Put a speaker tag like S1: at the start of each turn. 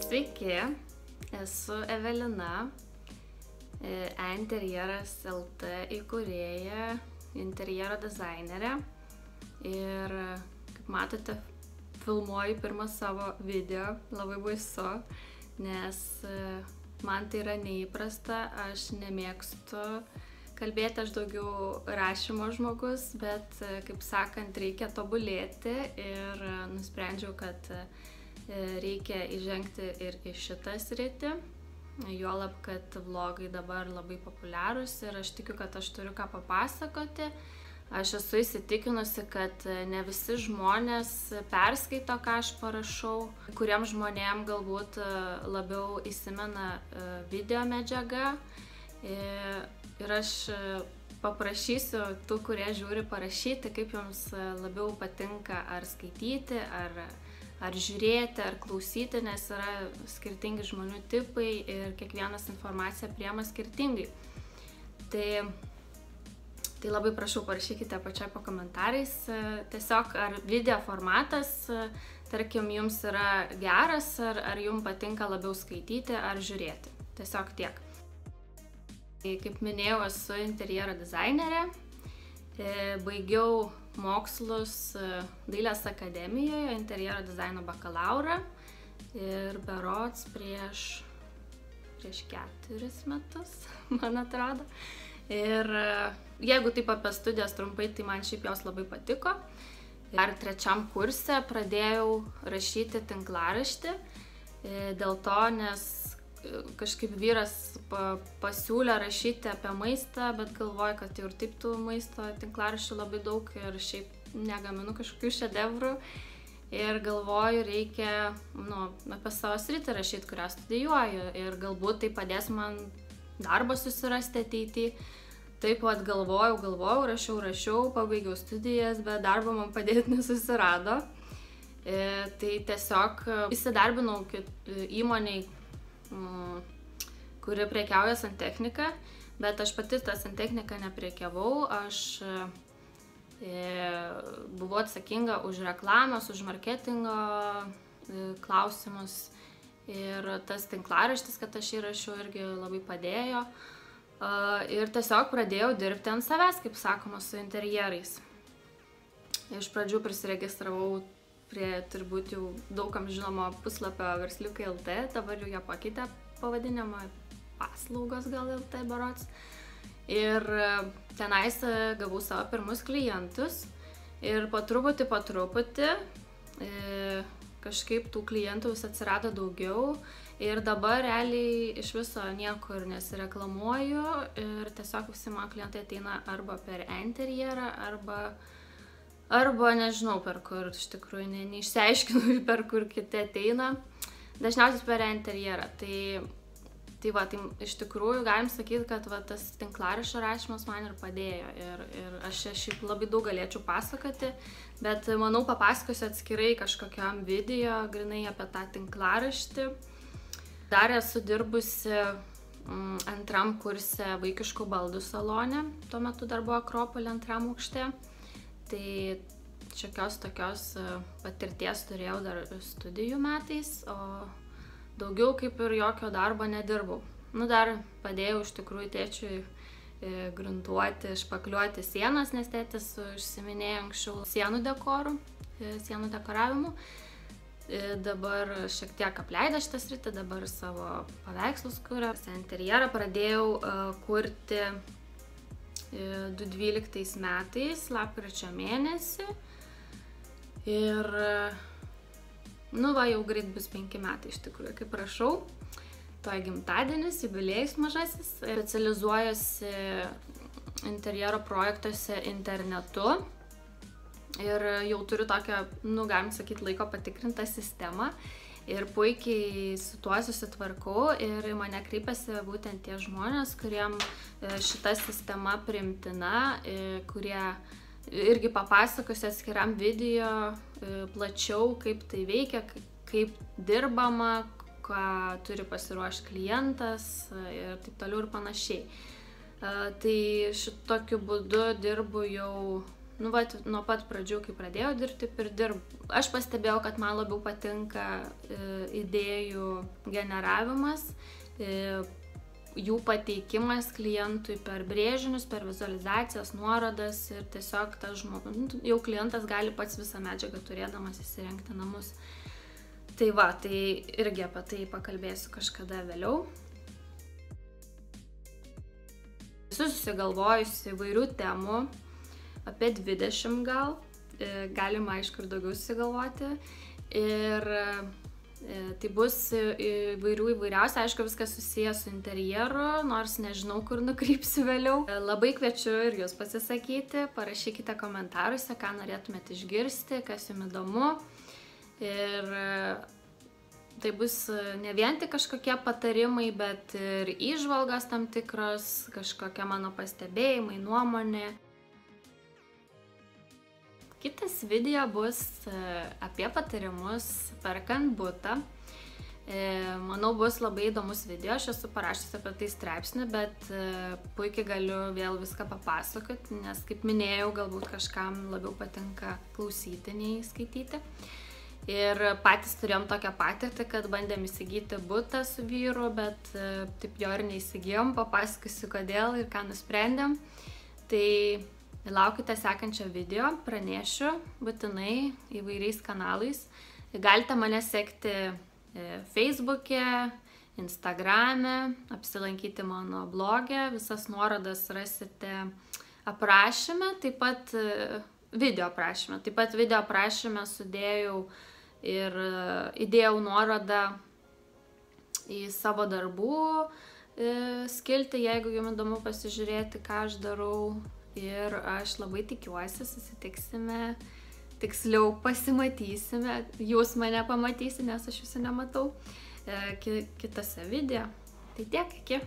S1: Sveiki, esu Evelina, Interjeras LT įkūrėja, interjero dizainerė ir, kaip matote, filmuoju pirmą savo video, labai baisu, nes man tai yra neįprasta, aš nemėgstu kalbėti, aš daugiau rašymo žmogus, bet, kaip sakant, reikia tobulėti ir nusprendžiau, kad reikia įžengti ir į šitą sritį, juolab, kad vlogai dabar labai populiarūs ir aš tikiu, kad aš turiu ką papasakoti. Aš esu įsitikinusi, kad ne visi žmonės perskaito, ką aš parašau, kuriems žmonėms galbūt labiau įsimena video medžiaga ir aš paprašysiu tų, kurie žiūri, parašyti, kaip jums labiau patinka ar skaityti, ar žiūrėti, ar klausyti, nes yra skirtingi žmonių tipai ir kiekvienas informaciją priema skirtingai. Tai labai prašau, parašykite pačiai po komentarais, tiesiog ar video formatas, tarkim, jums yra geras, ar jums patinka labiau skaityti ar žiūrėti. Tiesiog tiek. Kaip minėjau, esu interjero dizainerė, baigiau mokslus Dailės akademijoje, interjero dizaino bakalaurą ir berods prieš 4 metus, man atrodo. Ir jeigu taip apie studijas trumpai, tai man šiaip jos labai patiko. Dar 3 kurse pradėjau rašyti tinklaraštį, dėl to, nes kažkaip vyras pasiūlė rašyti apie maistą, bet galvoju, kad jau ir taip tų maisto tinklaraščių labai daug ir šiaip negaminu kažkokių šedevrų. Ir galvoju, reikia apie savo sritį rašyti, kurią studijuoju ir galbūt tai padės man darbą susirasti ateityje. Taip pat galvojau, rašiau, pabaigiau studijas, bet darbo man padėti nesusirado. Tai tiesiog įsidarbinau įmoniai, kuri prekiauja santechnika, bet aš pati tą santechniką neprekiavau, aš buvau atsakinga už reklamas, už marketingo klausimus ir tas tinklaraštis, kad aš jį rašiau, irgi labai padėjo ir tiesiog pradėjau dirbti ant savęs, kaip sakoma, su interjerais. Iš pradžių prisiregistravau prie turbūt jau daugam žinomo puslapio Versliukai LT, dabar jau jie pakeitė pavadinimą, Paslaugos gal LT berods. Ir tenais gavau savo pirmus klientus ir po truputį kažkaip tų klientų vis atsirado daugiau ir dabar realiai iš viso niekur nesireklamuoju ir tiesiog visi mano klientai ateina arba per interjerą, arba nežinau per kur, iš tikrųjų neišsiaiškinu per kur kiti ateina, dažniausiai per interjerą. Tai iš tikrųjų galim sakyti, kad tas tinklaraščio rašymas man ir padėjo ir aš šiaip labai daug galėčiau pasakoti, bet manau papasakosiu atskirai kažkokiam video, grinai apie tą tinklaraštį. Dar esu dirbusi 2 kurse vaikiškų baldų salone, tuo metu dar buvo Akropolė 2 aukšte. Tai šiokios tokios patirties turėjau dar studijų metais, o daugiau kaip ir jokio darbo nedirbau. Dar padėjau iš tikrųjų tėčiui gruntuoti, špakliuoti sienas, nes tėtis užsiminėjo anksčiau sienų dekorų, sienų dekoravimu. Dabar šiek tiek apleido šitą sritį, dabar savo paveikslus kuria. Interjerą pradėjau kurti 2012 metais, lapkričio mėnesį ir jau greit bus 5 metai iš tikrųjų, kaip rašau, toj gimtadienis, jubiliejus mažasis. Specializuojuosi interjero projektuose internetu ir jau turiu tokią, galim sakyti, laiko patikrintą sistemą ir puikiai su tuo susitvarkau ir mane kreipiasi būtent tie žmonės, kuriem šita sistema priimtina, kurie irgi papasakosiu atskiram video plačiau, kaip tai veikia, kaip dirbama, ką turi pasiruošti klientas ir taip toliau ir panašiai. Tai šitokiu būdu dirbu jau nu, vat, nuo pat pradžių, kai pradėjau dirbti, ir dirbu. Aš pastebėjau, kad man labiau patinka idėjų generavimas, jų pateikimas klientui per brėžinius, per vizualizacijas, nuorodas ir tiesiog tas žmogus, jau klientas gali pats visą medžiagą turėdamas įsirengti namus. Tai va, tai irgi apie tai pakalbėsiu kažkada vėliau. Esu susigalvojusi įvairių temų, apie 20 gal, galima aišku ir daugiau susigalvoti. Ir tai bus įvairiausia, aišku, viskas susijęs su interjeru, nors nežinau, kur nukrypsiu vėliau. Labai kviečiu ir jūs pasisakyti, parašykite komentaruose, ką norėtumėte išgirsti, kas jums įdomu. Ir tai bus ne vien tik kažkokie patarimai, bet ir įžvalgos tam tikros, kažkokie mano pastebėjimai, nuomonė. Kitas video bus apie patarimus perkant butą. Manau, bus labai įdomus video, aš esu parašęs apie tai straipsnį, bet puikiai galiu vėl viską papasakoti, nes, kaip minėjau, galbūt kažkam labiau patinka klausyti nei skaityti. Ir patys turėjom tokią patirtį, kad bandėm įsigyti butą su vyru, bet taip jo ir neįsigijom, papasakosiu kodėl ir ką nusprendėm. Tai laukite sekančio video, pranešiu būtinai įvairiais kanalais. Galite mane sekti Facebook'e, Instagram'e, apsilankyti mano blog'e, visas nuorodas rasite aprašyme, taip pat video aprašyme. Taip pat video aprašyme sudėjau ir įdėjau nuorodą į savo darbų skiltį, jeigu jums įdomu pasižiūrėti, ką aš darau. Ir aš labai tikiuosi, susitiksime, tiksliau pasimatysime, jūs mane pamatysite, nes aš jūsų nematau kitose video. Tai tiek, iki.